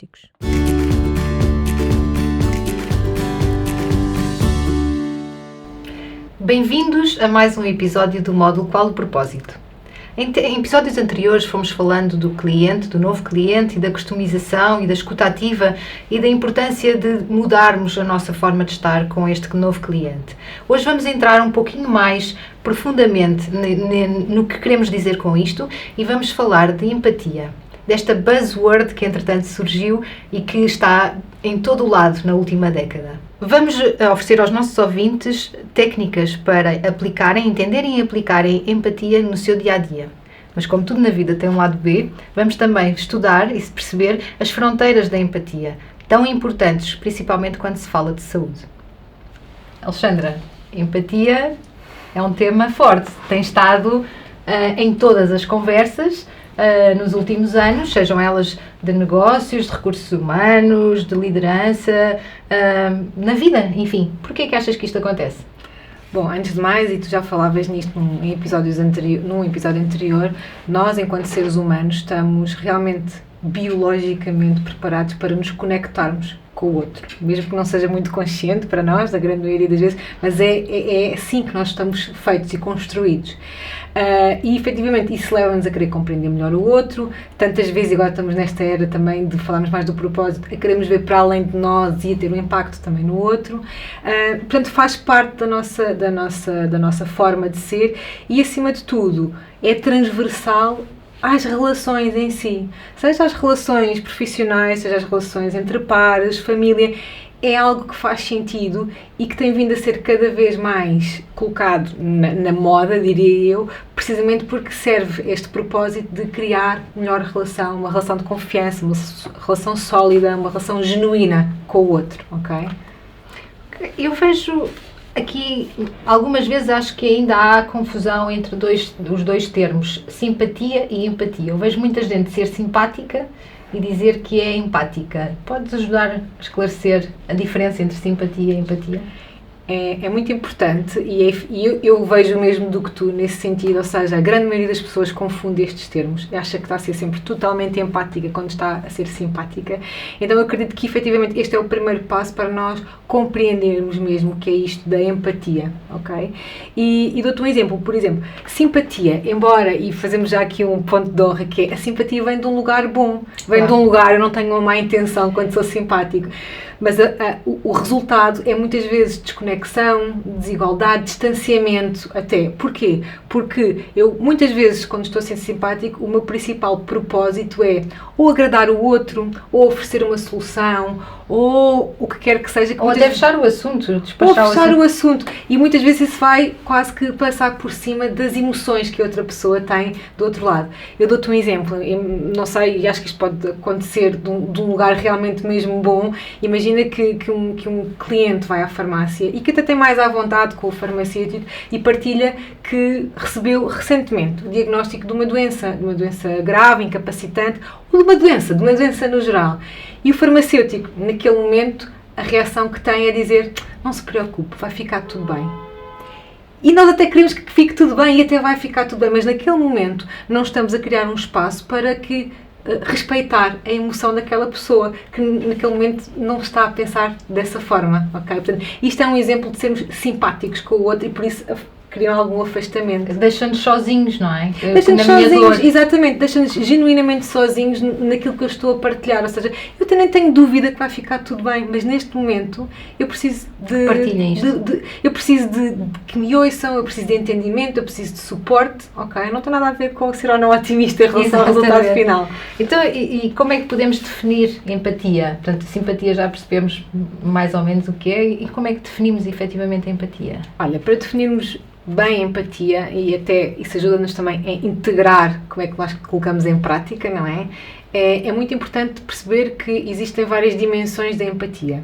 Ticos. Bem-vindos a mais um episódio do módulo Qual o Propósito? Em episódios anteriores fomos falando do cliente, do novo cliente e da customização e da escuta ativa e da importância de mudarmos a nossa forma de estar com este novo cliente. Hoje vamos entrar um pouquinho mais profundamente no que queremos dizer com isto e vamos falar de empatia, desta buzzword que entretanto surgiu e que está em todo o lado na última década. Vamos oferecer aos nossos ouvintes técnicas para aplicarem, entenderem e aplicarem empatia no seu dia-a-dia. Mas como tudo na vida tem um lado B, vamos também estudar e perceber as fronteiras da empatia, tão importantes, principalmente quando se fala de saúde. Alexandra, empatia é um tema forte, tem estado em todas as conversas nos últimos anos, sejam elas de negócios, de recursos humanos, de liderança, na vida, enfim. Porquê é que achas que isto acontece? Bom, antes de mais, e tu já falavas nisto num episódio anterior, nós, enquanto seres humanos, estamos realmente biologicamente preparados para nos conectarmos com o outro, mesmo que não seja muito consciente para nós, da grande maioria das vezes, mas é assim que nós estamos feitos e construídos. E efetivamente isso leva-nos a querer compreender melhor o outro, tantas vezes, agora estamos nesta era também de falarmos mais do propósito, a queremos ver para além de nós e a ter um impacto também no outro. Portanto, faz parte da nossa forma de ser e, acima de tudo, é transversal às relações em si, seja as relações profissionais, seja as relações entre pares, família, é algo que faz sentido e que tem vindo a ser cada vez mais colocado na moda, diria eu, precisamente porque serve este propósito de criar melhor relação, uma relação de confiança, uma relação sólida, uma relação genuína com o outro, ok? Eu vejo aqui, algumas vezes acho que ainda há confusão entre os dois termos, simpatia e empatia. Eu vejo muita gente ser simpática e dizer que é empática. Podes ajudar a esclarecer a diferença entre simpatia e empatia? É muito importante e eu vejo o mesmo do que tu nesse sentido, ou seja, a grande maioria das pessoas confunde estes termos, acha que está a ser sempre totalmente empática quando está a ser simpática. Então eu acredito que efetivamente este é o primeiro passo para nós compreendermos mesmo o que é isto da empatia, ok? E dou-te um exemplo, por exemplo, simpatia, embora, e fazemos já aqui um ponto de honra, que é a simpatia vem de um lugar bom, vem de um lugar, eu não tenho uma má intenção quando sou simpático, mas o resultado é muitas vezes desconexão, desigualdade, distanciamento até. Porquê? Porque eu muitas vezes, quando estou a ser simpático, o meu principal propósito é ou agradar o outro, ou oferecer uma solução, ou o que quer que seja. Que ou até fechar o assunto, despachar ou fechar o assunto. E muitas vezes isso vai quase que passar por cima das emoções que a outra pessoa tem do outro lado. Eu dou-te um exemplo, eu não sei, e acho que isto pode acontecer de um lugar realmente mesmo bom. Imagina que um cliente vai à farmácia e que até tem mais à vontade com o farmacêutico e partilha que recebeu recentemente o diagnóstico de uma doença grave, incapacitante, ou de uma doença no geral. E o farmacêutico, naquele momento, a reação que tem é dizer: não se preocupe, vai ficar tudo bem. E nós até queremos que fique tudo bem e até vai ficar tudo bem, mas naquele momento não estamos a criar um espaço para que respeitar a emoção daquela pessoa que naquele momento não está a pensar dessa forma, ok? Portanto, isto é um exemplo de sermos simpáticos com o outro e por isso criam algum afastamento. Deixam-nos sozinhos, não é? Deixam-nos sozinhos, exatamente, deixam-nos genuinamente sozinhos naquilo que eu estou a partilhar, ou seja, eu também tenho dúvida que vai ficar tudo bem, mas neste momento eu preciso eu preciso de que me ouçam, eu preciso de entendimento, eu preciso de suporte, ok? Não tem nada a ver com ser ou não otimista em relação ao resultado final. Então, e como é que podemos definir empatia? Portanto, simpatia já percebemos mais ou menos o que é, e como é que definimos efetivamente a empatia? Olha, para definirmos bem empatia, e até isso ajuda-nos também a integrar como é que nós colocamos em prática, não é? É muito importante perceber que existem várias dimensões da empatia.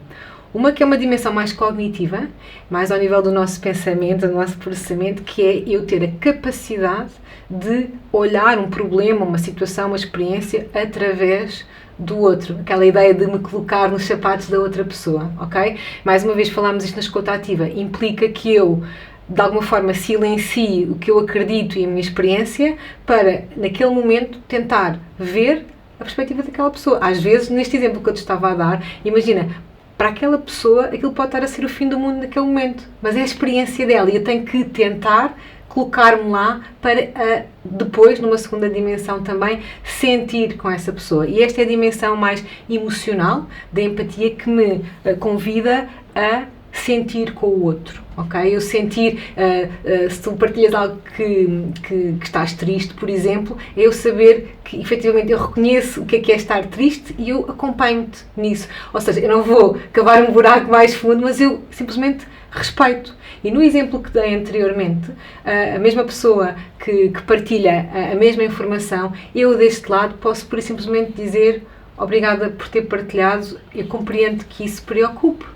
Uma que é uma dimensão mais cognitiva, mais ao nível do nosso pensamento, do nosso processamento, que é eu ter a capacidade de olhar um problema, uma situação, uma experiência através do outro, aquela ideia de me colocar nos sapatos da outra pessoa, ok? Mais uma vez falámos isto na escuta ativa, implica que eu de alguma forma silencie o que eu acredito e a minha experiência para, naquele momento, tentar ver a perspectiva daquela pessoa. Às vezes, neste exemplo que eu te estava a dar, imagina, para aquela pessoa aquilo pode estar a ser o fim do mundo naquele momento, mas é a experiência dela e eu tenho que tentar colocar-me lá para depois, numa segunda dimensão também, sentir com essa pessoa. E esta é a dimensão mais emocional da empatia que me convida a sentir com o outro, ok? Eu sentir, se tu partilhas algo que estás triste, por exemplo, é eu saber que efetivamente eu reconheço o que é estar triste e eu acompanho-te nisso. Ou seja, eu não vou cavar um buraco mais fundo, mas eu simplesmente respeito. E no exemplo que dei anteriormente, a mesma pessoa que partilha a mesma informação, eu deste lado posso por simplesmente dizer obrigada por ter partilhado, eu compreendo que isso preocupe.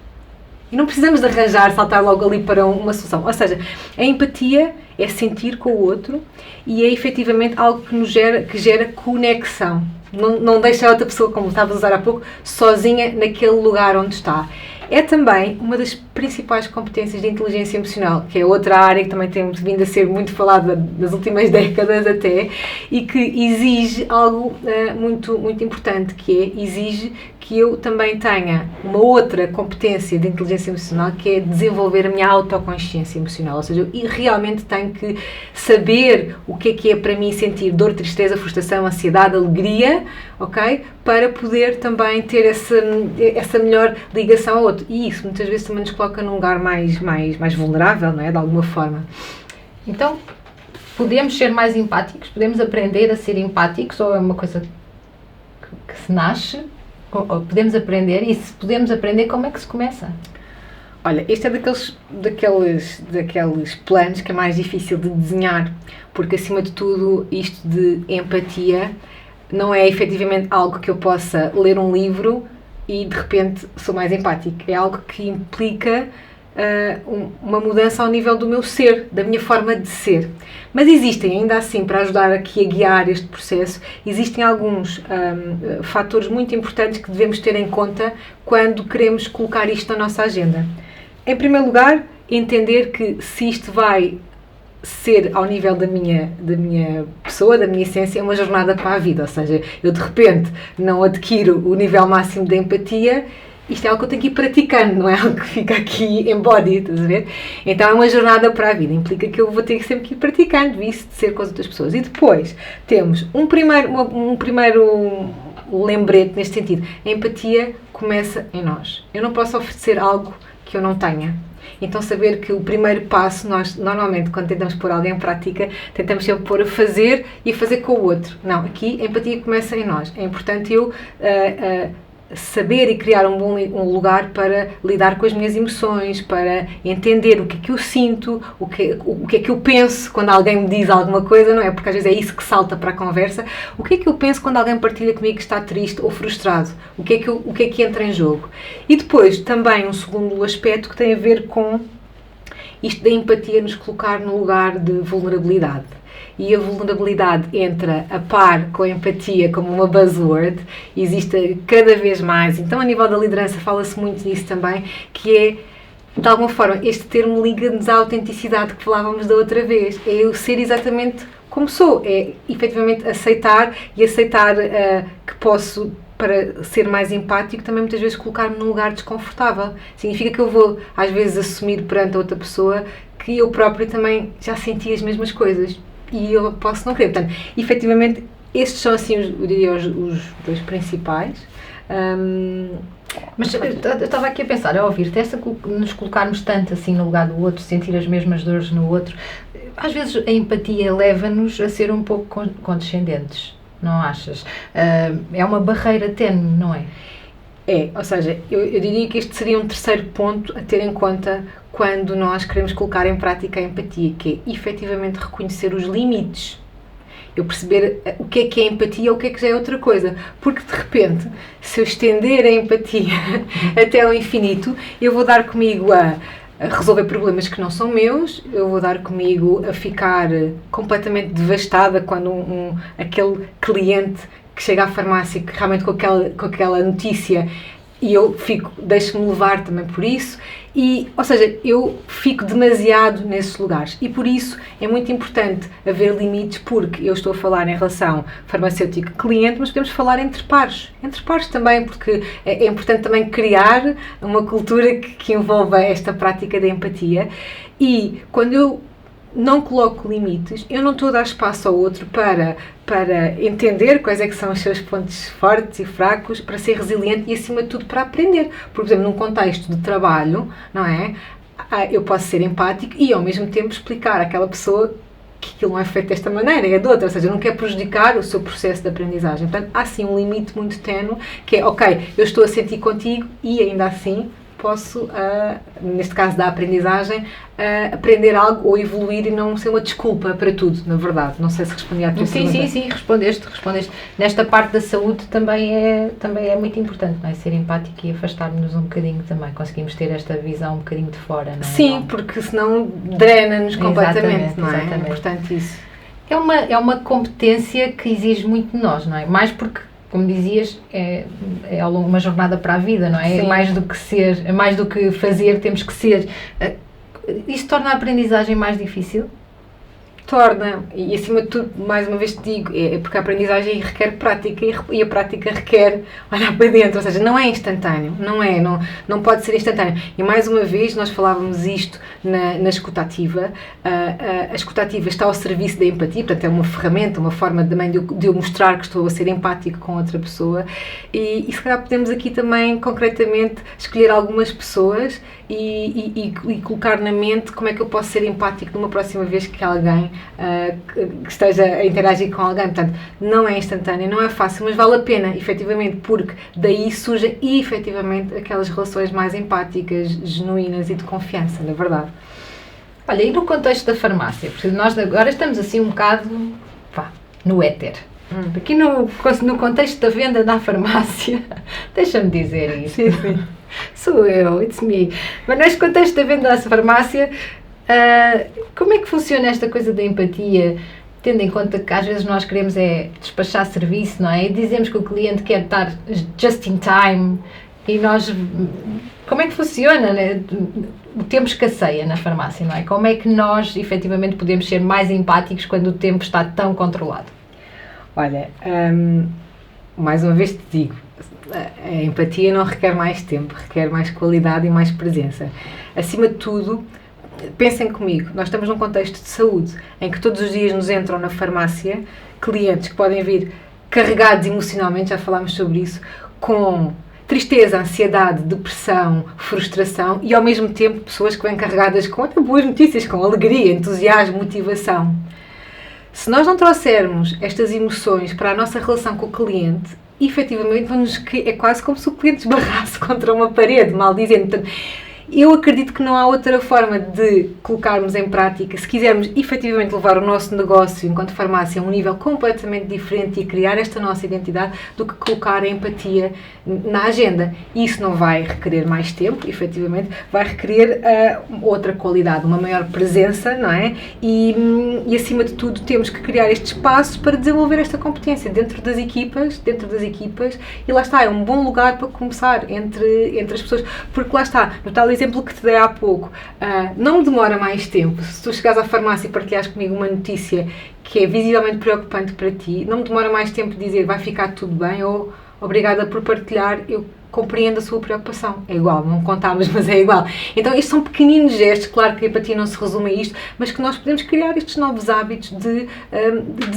E não precisamos de arranjar, saltar logo ali para uma solução. Ou seja, a empatia é sentir com o outro e é efetivamente algo que gera conexão. Não deixa a outra pessoa, como estavas a usar há pouco, sozinha naquele lugar onde está. É também uma das principais competências de inteligência emocional, que é outra área que também tem vindo a ser muito falada nas últimas décadas até, e que exige algo muito, muito importante, que é, exige que eu também tenha uma outra competência de inteligência emocional, que é desenvolver a minha autoconsciência emocional. Ou seja, eu realmente tenho que saber o que é para mim sentir dor, tristeza, frustração, ansiedade, alegria, ok? Para poder também ter essa melhor ligação ao outro. E isso muitas vezes também nos coloca num lugar mais vulnerável, não é? De alguma forma. Então, podemos ser mais empáticos? Podemos aprender a ser empáticos? Ou é uma coisa que se nasce? Ou podemos aprender? E se podemos aprender, como é que se começa? Olha, este é daqueles planos que é mais difícil de desenhar, porque acima de tudo isto de empatia não é efetivamente algo que eu possa ler um livro e de repente sou mais empático. É algo que implica uma mudança ao nível do meu ser, da minha forma de ser. Mas existem, ainda assim, para ajudar aqui a guiar este processo, existem alguns fatores muito importantes que devemos ter em conta quando queremos colocar isto na nossa agenda. Em primeiro lugar, entender que se isto vai ser ao nível da minha pessoa, da minha essência, é uma jornada para a vida. Ou seja, eu de repente não adquiro o nível máximo de empatia. Isto é algo que eu tenho que ir praticando, não é algo que fica aqui embodied, estás a ver? Então é uma jornada para a vida, implica que eu vou ter sempre que ir praticando isso de ser com as outras pessoas. E depois temos um primeiro lembrete neste sentido. A empatia começa em nós. Eu não posso oferecer algo que eu não tenha. Então saber que o primeiro passo, nós normalmente quando tentamos pôr alguém em prática, tentamos sempre pôr a fazer e a fazer com o outro. Não, aqui a empatia começa em nós. É importante eu saber e criar um lugar para lidar com as minhas emoções, para entender o que é que eu sinto, o que é que eu penso quando alguém me diz alguma coisa, não é? Porque às vezes é isso que salta para a conversa. O que é que eu penso quando alguém partilha comigo que está triste ou frustrado? O que é que entra em jogo? E depois também um segundo aspecto que tem a ver com isto da empatia, nos colocar no lugar de vulnerabilidade. E a vulnerabilidade entra a par com a empatia como uma buzzword, existe cada vez mais. Então, a nível da liderança, fala-se muito disso também, que é, de alguma forma, este termo liga-nos à autenticidade que falávamos da outra vez. É eu ser exatamente como sou, é efetivamente aceitar que posso, para ser mais empático, também muitas vezes colocar-me num lugar desconfortável. Significa que eu vou, às vezes, assumir perante a outra pessoa que eu próprio também já senti as mesmas coisas. E eu posso não querer. Portanto, efetivamente, estes são, assim, eu diria, os dois principais. Mas eu estava aqui a pensar, a ouvir-te, nos colocarmos tanto assim no lugar do outro, sentir as mesmas dores no outro, às vezes a empatia leva-nos a ser um pouco condescendentes, não achas? É uma barreira tenue, não é? É, ou seja, eu diria que este seria um terceiro ponto a ter em conta quando nós queremos colocar em prática a empatia, que é efetivamente reconhecer os limites. Eu perceber o que é empatia ou o que já é outra coisa. Porque de repente, se eu estender a empatia até ao infinito, eu vou dar comigo a resolver problemas que não são meus, eu vou dar comigo a ficar completamente devastada quando aquele cliente que chega à farmácia que realmente com aquela notícia E eu deixo-me levar também por isso, ou seja, eu fico demasiado nesses lugares e por isso é muito importante haver limites, porque eu estou a falar em relação farmacêutico-cliente, mas podemos falar entre pares também, porque é importante também criar uma cultura que envolva esta prática da empatia. E quando eu não coloco limites, eu não estou a dar espaço ao outro para entender quais é que são os seus pontos fortes e fracos, para ser resiliente e, acima de tudo, para aprender. Por exemplo, num contexto de trabalho, não é? Eu posso ser empático e, ao mesmo tempo, explicar àquela pessoa que aquilo não é feito desta maneira, é de outra, ou seja, não quer prejudicar o seu processo de aprendizagem. Portanto, há sim um limite muito ténue, que é, ok, eu estou a sentir contigo e, ainda assim, posso, neste caso da aprendizagem, aprender algo ou evoluir e não ser uma desculpa para tudo, na verdade. Não sei se respondi à tua pergunta. Sim, respondeste. Nesta parte da saúde também é muito importante, não é? Ser empático e afastar-nos um bocadinho também. Conseguimos ter esta visão um bocadinho de fora, não é? Sim, porque senão drena-nos completamente, não é? Exatamente. É importante isso. É uma competência que exige muito de nós, não é? Mais porque, como dizias, é uma jornada para a vida, não é? Sim. É mais do que ser, é mais do que fazer, temos que ser. Isto torna a aprendizagem mais difícil? Torna, e acima de tudo, mais uma vez te digo, é porque a aprendizagem requer prática e a prática requer olhar para dentro, ou seja, não é instantâneo, não pode ser instantâneo. E mais uma vez, nós falávamos isto na escutativa, a escutativa está ao serviço da empatia, portanto é uma ferramenta, uma forma também de eu mostrar que estou a ser empático com outra pessoa e se calhar podemos aqui também concretamente escolher algumas pessoas e colocar na mente como é que eu posso ser empático numa próxima vez que alguém que esteja a interagir com alguém. Portanto, não é instantâneo, não é fácil, mas vale a pena, efetivamente, porque daí surgem efetivamente aquelas relações mais empáticas, genuínas e de confiança, na verdade. Olha, e no contexto da farmácia? Porque nós agora estamos assim um bocado no éter. Aqui no contexto da venda na farmácia, deixa-me dizer isso. Sim. Sou eu, it's me. Mas neste contexto da venda na farmácia, como é que funciona esta coisa da empatia, tendo em conta que às vezes nós queremos despachar serviço, não é? E dizemos que o cliente quer estar just in time e nós... Como é que funciona, né? O tempo escasseia na farmácia, não é? Como é que nós efetivamente podemos ser mais empáticos quando o tempo está tão controlado? Olha, mais uma vez te digo, a empatia não requer mais tempo, requer mais qualidade e mais presença. Acima de tudo, pensem comigo, nós estamos num contexto de saúde em que todos os dias nos entram na farmácia clientes que podem vir carregados emocionalmente, já falámos sobre isso, com tristeza, ansiedade, depressão, frustração e ao mesmo tempo pessoas que vêm carregadas com até boas notícias, com alegria, entusiasmo, motivação. Se nós não trouxermos estas emoções para a nossa relação com o cliente, efetivamente é quase como se o cliente esbarrasse contra uma parede, mal dizendo. Portanto, eu acredito que não há outra forma de colocarmos em prática, se quisermos efetivamente levar o nosso negócio enquanto farmácia a um nível completamente diferente e criar esta nossa identidade, do que colocar a empatia na agenda. Isso não vai requerer mais tempo, efetivamente, vai requerer outra qualidade, uma maior presença, não é? E acima de tudo temos que criar este espaço para desenvolver esta competência dentro das equipas, e lá está, é um bom lugar para começar entre as pessoas, porque lá está, no tal exemplo que te dei há pouco, não demora mais tempo. Se tu chegares à farmácia e partilhares comigo uma notícia que é visivelmente preocupante para ti, não me demora mais tempo de dizer vai ficar tudo bem ou obrigada por partilhar, eu compreendo a sua preocupação. É igual, não contámos, mas é igual. Então, estes são pequeninos gestos, claro que a empatia não se resume a isto, mas que nós podemos criar estes novos hábitos de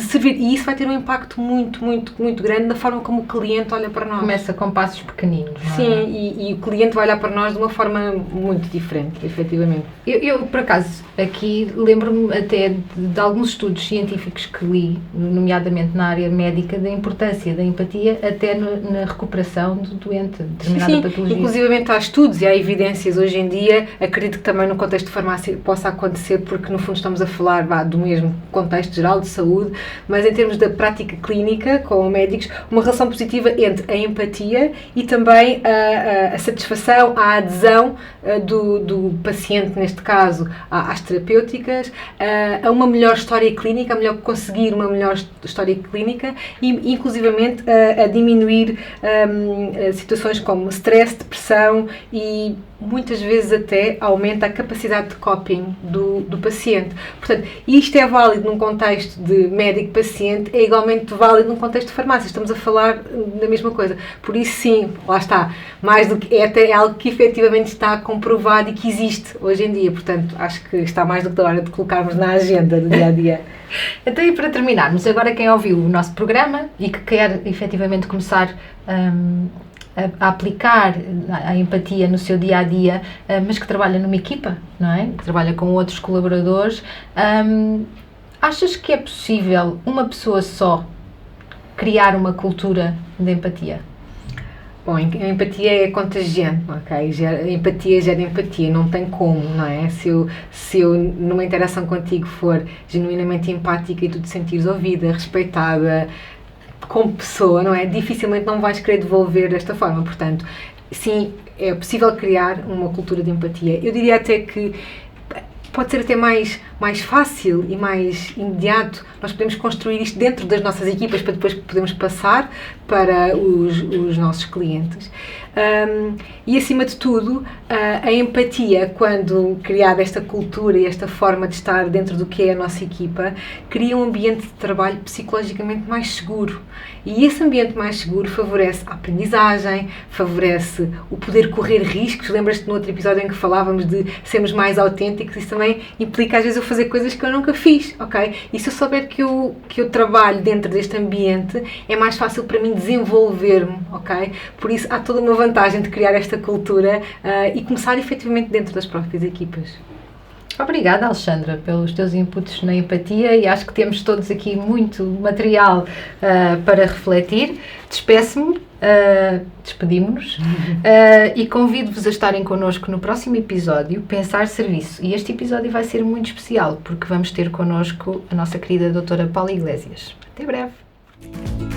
servir. E isso vai ter um impacto muito, muito, muito grande na forma como o cliente olha para nós. Começa com passos pequeninos, não é? Sim, e o cliente vai olhar para nós de uma forma muito diferente, efetivamente. Eu por acaso, aqui lembro-me até de alguns estudos científicos que li, nomeadamente na área médica, da importância da empatia até na recuperação do doente. Sim, inclusivamente há estudos e há evidências hoje em dia, acredito que também no contexto de farmácia possa acontecer, porque no fundo estamos a falar do mesmo contexto geral de saúde, mas em termos da prática clínica com médicos, uma relação positiva entre a empatia e também a satisfação, a adesão do paciente, neste caso, às terapêuticas, a uma melhor história clínica, a melhor conseguir uma melhor história clínica e inclusivamente a diminuir situações situações como stress, depressão e muitas vezes até aumenta a capacidade de coping do paciente. Portanto, isto é válido num contexto de médico-paciente, é igualmente válido num contexto de farmácia. Estamos a falar da mesma coisa. Por isso, sim, lá está. Mais do que é algo que efetivamente está comprovado e que existe hoje em dia. Portanto, acho que está mais do que da hora de colocarmos na agenda do dia-a-dia. Então, e para terminarmos, agora quem ouviu o nosso programa e que quer efetivamente começar a aplicar a empatia no seu dia-a-dia, mas que trabalha numa equipa, não é? Que trabalha com outros colaboradores, achas que é possível uma pessoa só criar uma cultura de empatia? Bom, a empatia é contagiante, ok? A empatia gera empatia, não tem como, não é? Se eu numa interação contigo for genuinamente empática e tu te sentires ouvida, respeitada, como pessoa, não é? Dificilmente não vais querer devolver desta forma. Portanto, sim, é possível criar uma cultura de empatia. Eu diria até que pode ser até mais fácil e mais imediato. Nós podemos construir isto dentro das nossas equipas para depois podermos passar para os nossos clientes. E, acima de tudo, a empatia, quando criada esta cultura e esta forma de estar dentro do que é a nossa equipa, cria um ambiente de trabalho psicologicamente mais seguro. E esse ambiente mais seguro favorece a aprendizagem, favorece o poder correr riscos. Lembras-te no outro episódio em que falávamos de sermos mais autênticos? Isso também implica, às vezes, eu fazer coisas que eu nunca fiz, ok? E se eu souber que eu trabalho dentro deste ambiente, é mais fácil para mim desenvolver-me, ok? Por isso, há toda uma vantagem de criar esta cultura e começar efetivamente dentro das próprias equipas. Obrigada, Alexandra, pelos teus inputs na empatia, e acho que temos todos aqui muito material para refletir. Despeço-me, despedimos-nos e convido-vos a estarem connosco no próximo episódio, Pensar Serviço. E este episódio vai ser muito especial, porque vamos ter connosco a nossa querida doutora Paula Iglesias. Até breve!